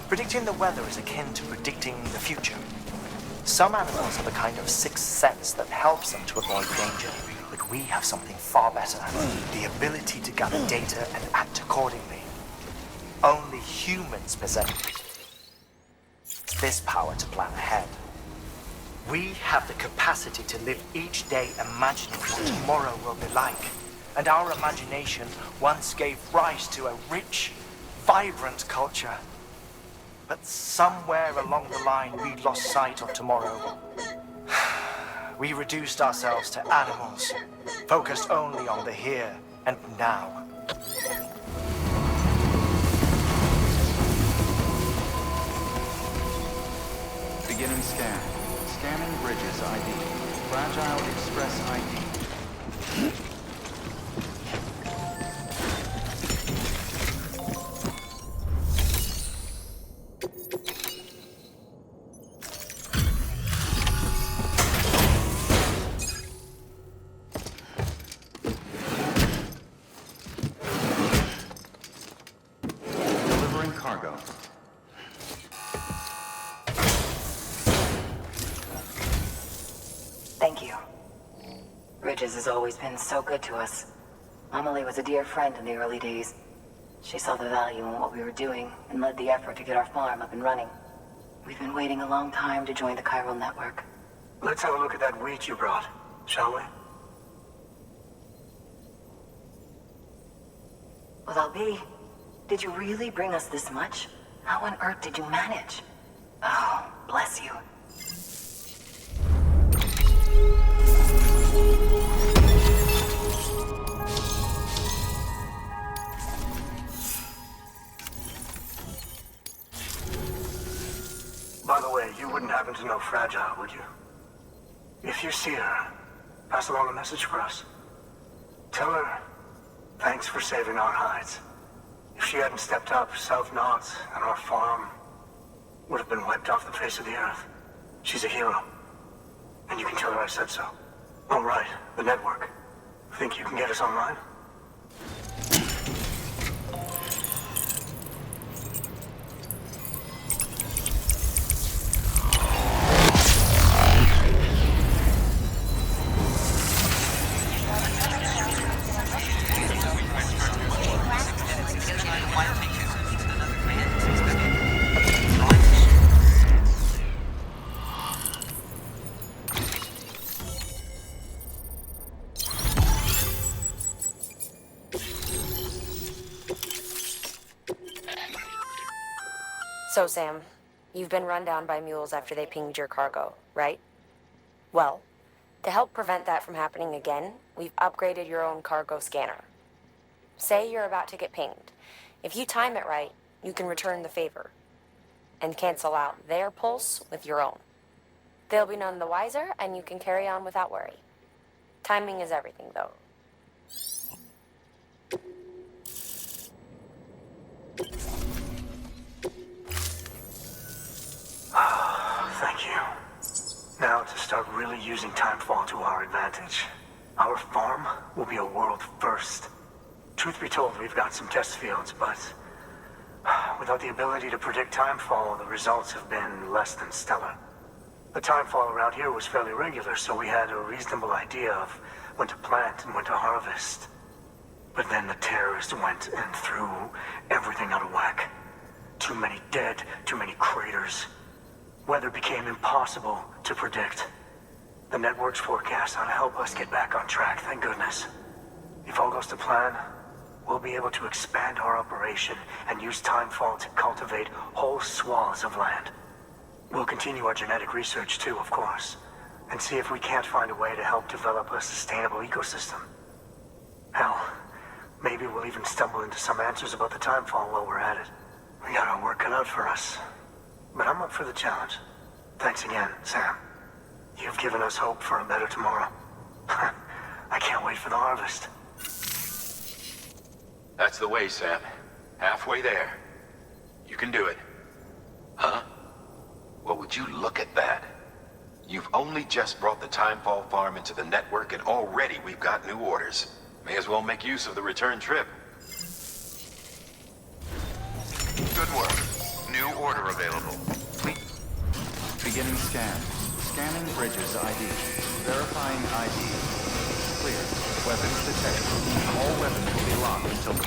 Predicting the weather is akin to predicting the future. Some animals have a kind of sixth sense that helps them to avoid danger, but we have something far better, the ability to gather data and act accordingly. Only humans possess this power to plan ahead. We have the capacity to live each day imagining what tomorrow will be like, and our imagination once gave rise to a rich, vibrant culture. But somewhere along the line, we lost sight of tomorrow. We reduced ourselves to animals, focused only on the here and now. Beginning scan. Scanning bridges ID. Fragile Express ID. Thank you. Bridges has always been so good to us. Amelie was a dear friend in the early days. She saw the value in what we were doing and led the effort to get our farm up and running. We've been waiting a long time to join the chiral network. Let's have a look at that wheat you brought, shall we? Well, I'll did you really bring us this much? How on earth did you manage? Oh, bless you. By the way, you wouldn't happen to know Fragile, would you? If you see her, pass along a message for us. Tell her, thanks for saving our hides. If she hadn't stepped up, South Knots and our farm would have been wiped off the face of the earth. She's a hero. And you can tell her I said so. All right, the network. Think you can get us online? So, Sam, you've been run down by mules after they pinged your cargo, right? Well, to help prevent that from happening again, we've upgraded your own cargo scanner. Say you're about to get pinged. If you time it right, you can return the favor and cancel out their pulse with your own. They'll be none the wiser, and you can carry on without worry. Timing is everything, though. Thank you. Now to start really using timefall to our advantage. Our farm will be a world first. Truth be told, we've got some test fields, but without the ability to predict timefall, the results have been less than stellar. The timefall around here was fairly regular, so we had a reasonable idea of when to plant and when to harvest. But then the terrorists went and threw everything out of whack. Too many dead, too many craters. Weather became impossible to predict. The network's forecast ought to help us get back on track, thank goodness. If all goes to plan, we'll be able to expand our operation and use timefall to cultivate whole swaths of land. We'll continue our genetic research too, of course, and see if we can't find a way to help develop a sustainable ecosystem. Hell, maybe we'll even stumble into some answers about the timefall while we're at it. We got our work cut out for us. But I'm up for the challenge. Thanks again, Sam. You've given us hope for a better tomorrow. I can't wait for the harvest. That's the way, Sam. Halfway there. You can do it. Huh? Well, would you look at that? You've only just brought the Timefall farm into the network, and already we've got new orders. May as well make use of the return trip. Good work. New order available. Beginning scan. Scanning bridges ID. Verifying ID. Clear. Weapons detected. All weapons will be locked until...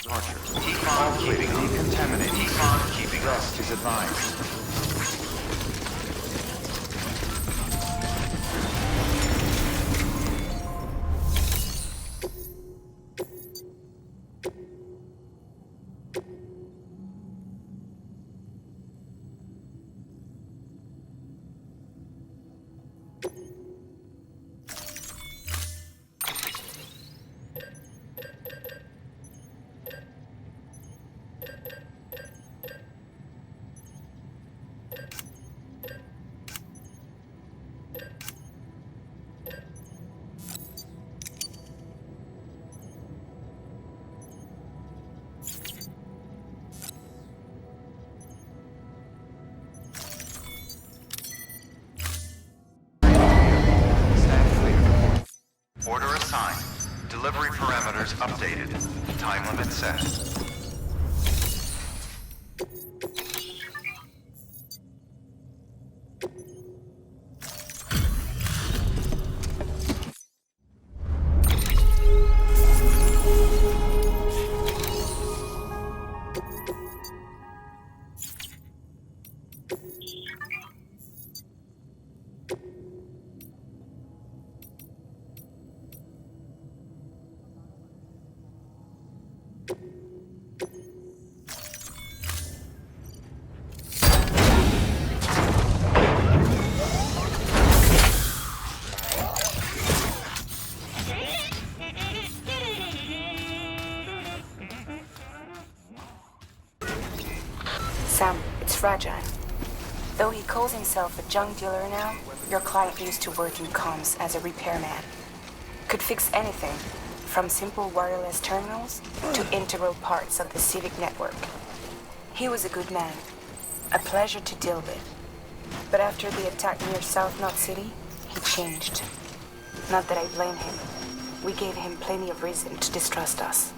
Departure. Keep on keeping on. Decontaminating. Keep on keeping on. Rest is advised. Order assigned. Delivery parameters updated. Time limit set. Sam, it's fragile. Though he calls himself a junk dealer now, your client used to work in comms as a repairman. Could fix anything, from simple wireless terminals to integral parts of the civic network. He was a good man, a pleasure to deal with. But after the attack near South Knot City, he changed. Not that I blame him. We gave him plenty of reason to distrust us.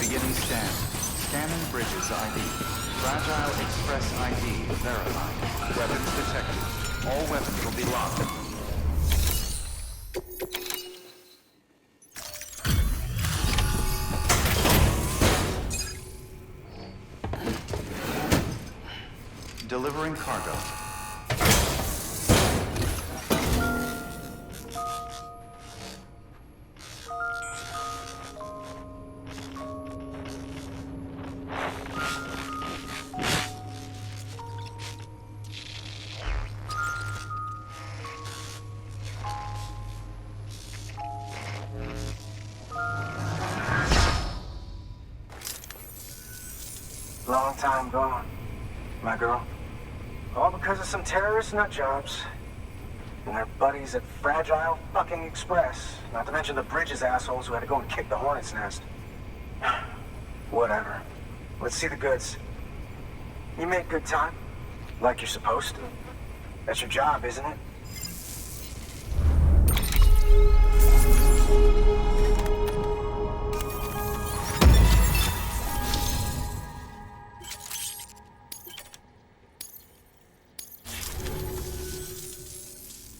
Beginning scan. Scanning bridges ID. Fragile Express ID verified. Weapons detected. All weapons will be locked. Delivering cargo. Long time gone, my girl. All because of some terrorist nut jobs. And their buddies at Fragile fucking Express. Not to mention the Bridges assholes who had to go and kick the hornet's nest. Whatever. Let's see the goods. You make good time. Like you're supposed to. That's your job, isn't it?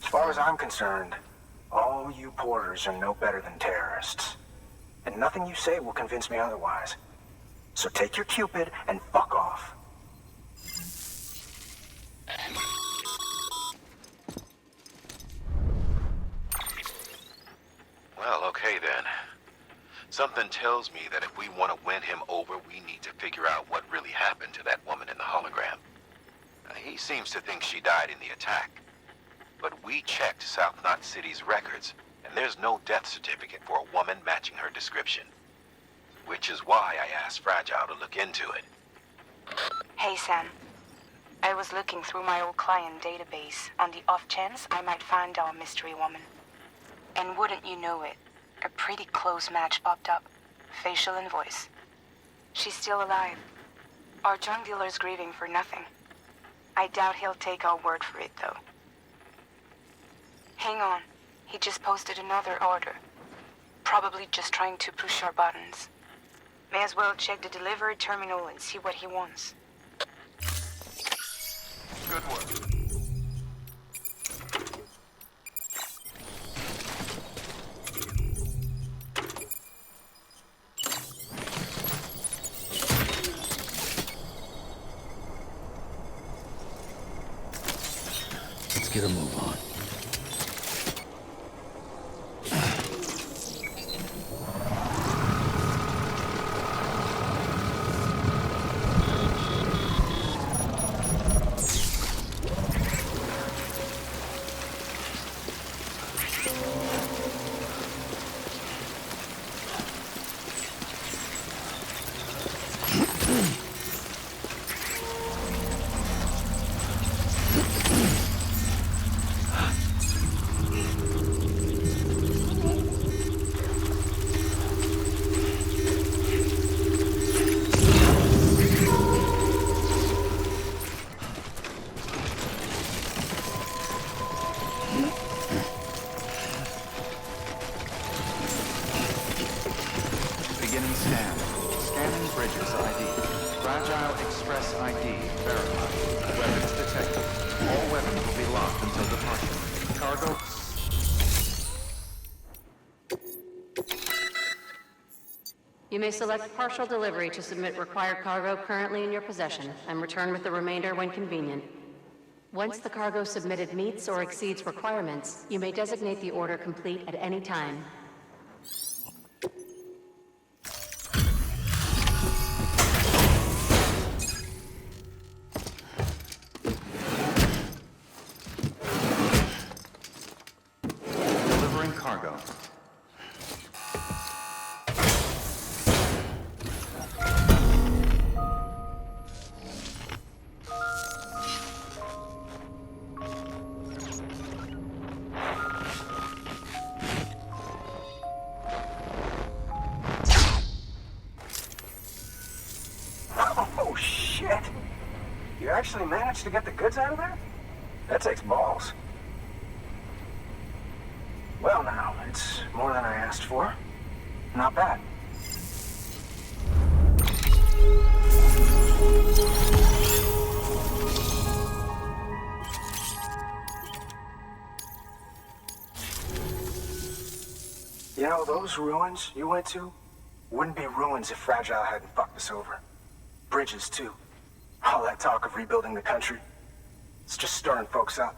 As far as I'm concerned, all you porters are no better than terrorists. And nothing you say will convince me otherwise. So take your Cupid and fuck off. Well, okay then. Something tells me that if we want to win him over, we need to figure out what really happened to that woman in the hologram. He seems to think she died in the attack. But we checked South Knot City's records, and there's no death certificate for a woman matching her description. Which is why I asked Fragile to look into it. Hey, Sam. I was looking through my old client database on the off chance I might find our mystery woman. And wouldn't you know it, a pretty close match popped up. Facial and voice. She's still alive. Our drug dealer's grieving for nothing. I doubt he'll take our word for it, though. Hang on. He just posted another order. Probably just trying to push our buttons. May as well check the delivery terminal and see what he wants. Good work. Let's get a move on. Beginning scan. Scanning Bridges ID. Fragile Express ID verified. Weapons detected. All weapons will be locked until departure. Cargo. You may select partial delivery to submit required cargo currently in your possession and return with the remainder when convenient. Once the cargo submitted meets or exceeds requirements, you may designate the order complete at any time. Delivering cargo. Oh, shit! You actually managed to get the goods out of there? That takes balls. Well, now, it's more than I asked for. Not bad. You know, those ruins you went to wouldn't be ruins if Fragile hadn't fucked us over. Bridges, too. All that talk of rebuilding the country. It's just stirring folks up.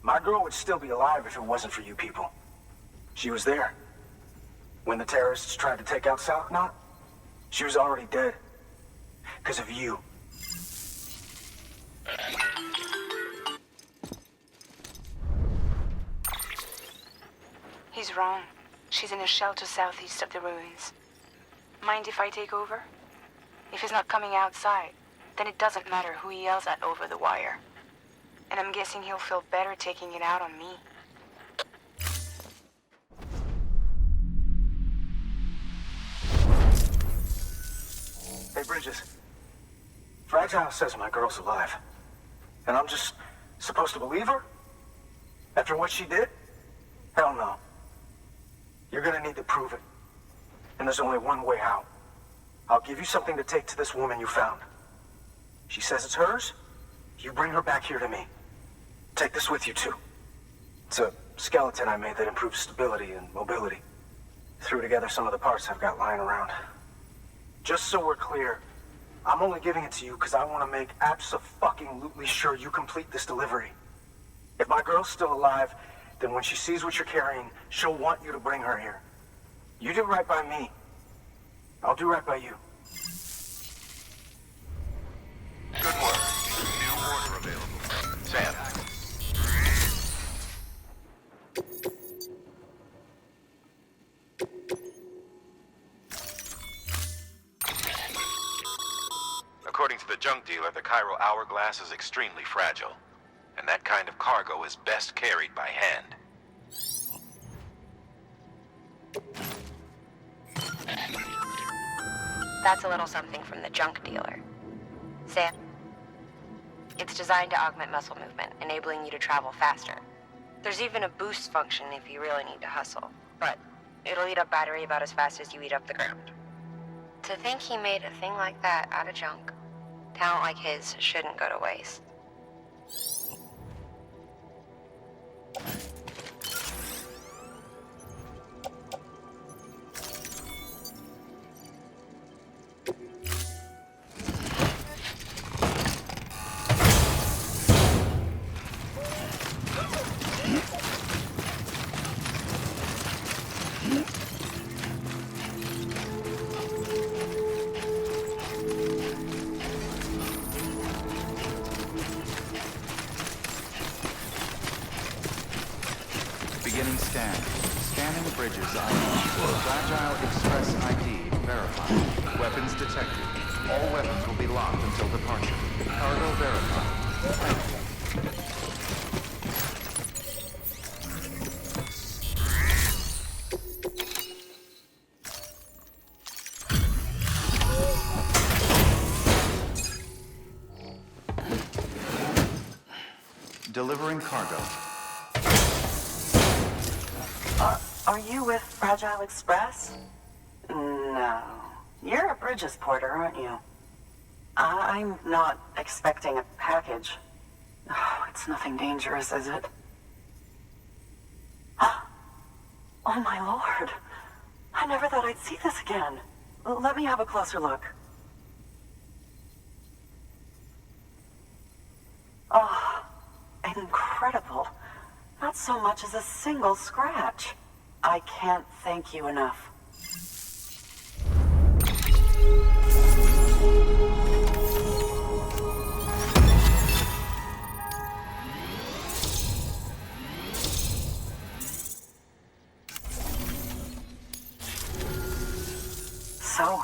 My girl would still be alive if it wasn't for you people. She was there. When the terrorists tried to take out South Knot, she was already dead. Because of you. He's wrong. She's in a shelter southeast of the ruins. Mind if I take over? If he's not coming outside, then it doesn't matter who he yells at over the wire. And I'm guessing he'll feel better taking it out on me. Hey, Bridges. Fragile says my girl's alive. And I'm just supposed to believe her? After what she did? Hell no. You're gonna need to prove it. And there's only one way out. I'll give you something to take to this woman you found. She says it's hers. You bring her back here to me. Take this with you, too. It's a skeleton I made that improves stability and mobility. Threw together some of the parts I've got lying around. Just so we're clear, I'm only giving it to you because I want to make abso-fucking-lutely sure you complete this delivery. If my girl's still alive, then when she sees what you're carrying, she'll want you to bring her here. You do right by me. I'll do right by you. Good work. New order available. Sam. According to the junk dealer, the Cairo hourglass is extremely fragile, and that kind of cargo is best carried by hand. That's a little something from the junk dealer. Sam? It's designed to augment muscle movement, enabling you to travel faster. There's even a boost function if you really need to hustle. But it'll eat up battery about as fast as you eat up the ground. To think he made a thing like that out of junk. Talent like his shouldn't go to waste. Beginning scan. Scanning bridges ID. Fragile Express ID verified. Weapons detected. All weapons will be locked until departure. Cargo verified. Delivering cargo. Are you with Fragile Express? No. You're a Bridges porter, aren't you? I'm not expecting a package. Oh, it's nothing dangerous, is it? Oh my lord. I never thought I'd see this again. Let me have a closer look. Oh, incredible. Not so much as a single scratch. I can't thank you enough. So,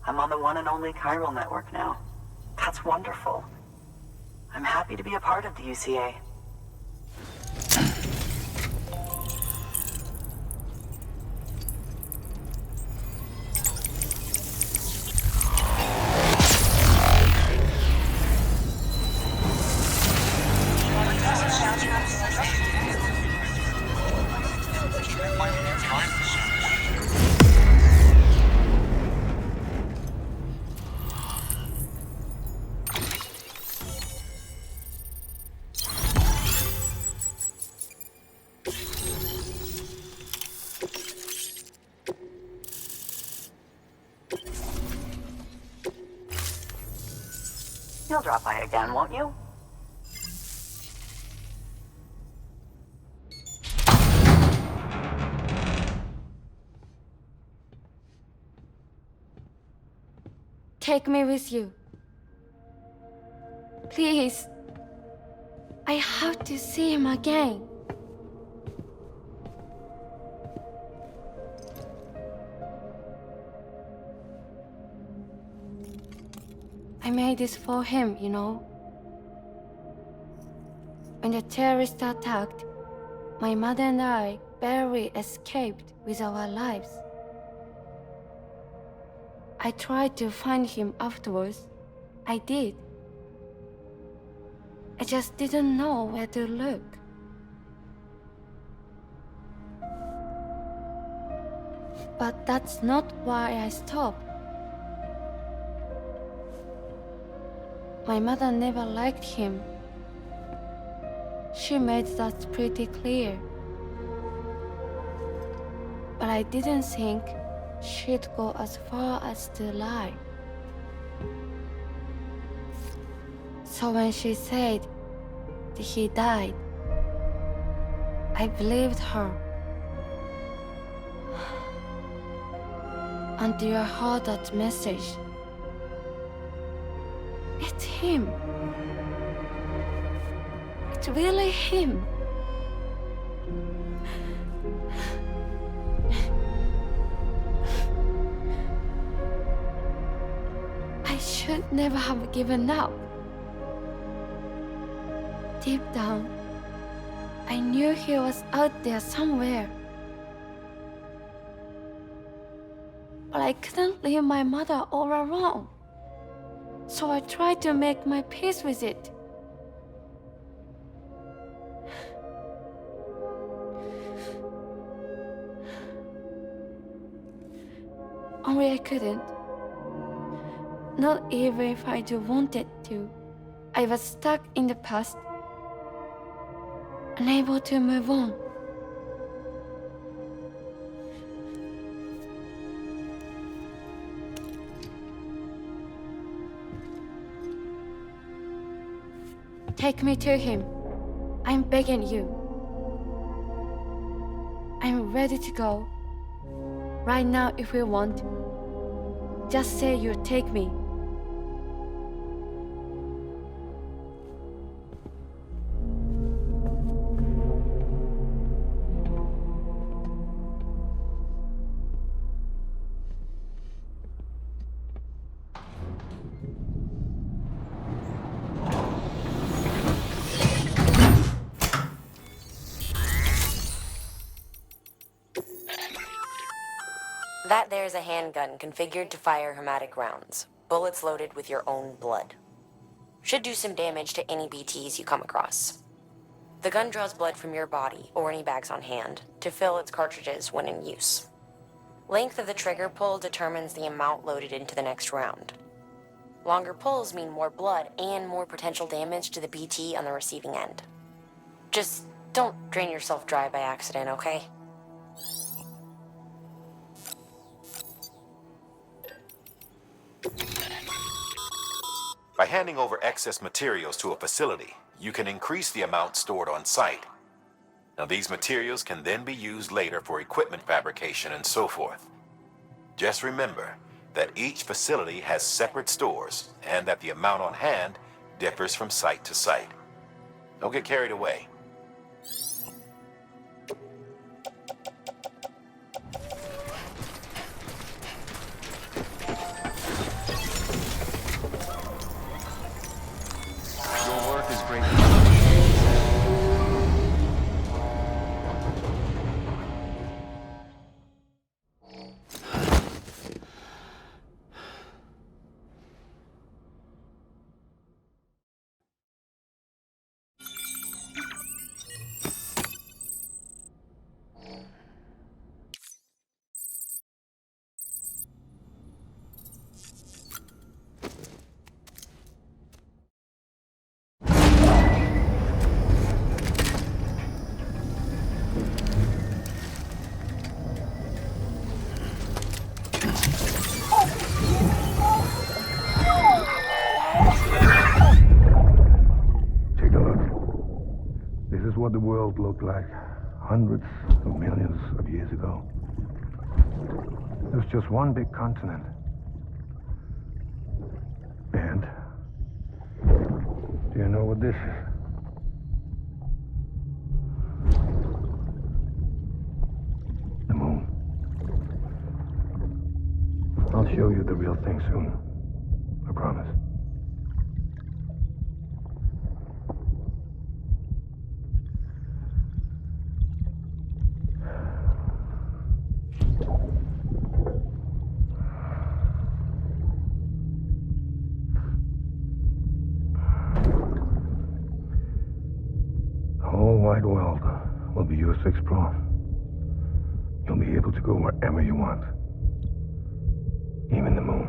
I'm on the one and only chiral network now. That's wonderful. I'm happy to be a part of the UCA. You'll drop by again, won't you? Take me with you. Please. I have to see him again. I made this for him, you know. When the terrorists attacked, my mother and I barely escaped with our lives. I tried to find him afterwards. I did. I just didn't know where to look. But that's not why I stopped. My mother never liked him. She made that pretty clear. But I didn't think she'd go as far as to lie. So when she said that he died, I believed her. Until I heard that message. It's him. It's really him. I should never have given up. Deep down, I knew he was out there somewhere. But I couldn't leave my mother all alone. So I tried to make my peace with it. Only I couldn't. Not even if I do wanted to. I was stuck in the past, unable to move on. Take me to him. I'm begging you. I'm ready to go. Right now if you want. Just say you'll take me. That there's a handgun configured to fire hematic rounds, bullets loaded with your own blood. Should do some damage to any BTs you come across. The gun draws blood from your body, or any bags on hand, to fill its cartridges when in use. Length of the trigger pull determines the amount loaded into the next round. Longer pulls mean more blood and more potential damage to the BT on the receiving end. Just don't drain yourself dry by accident, okay? By handing over excess materials to a facility, you can increase the amount stored on site. Now, these materials can then be used later for equipment fabrication and so forth. Just remember that each facility has separate stores and that the amount on hand differs from site to site. Don't get carried away. Your work is great. What the world looked like hundreds of millions of years ago. It was just one big continent. And do you know what this is? The moon. I'll show you the real thing soon. I promise. Wide world will be yours to explore. You'll be able to go wherever you want, even the moon.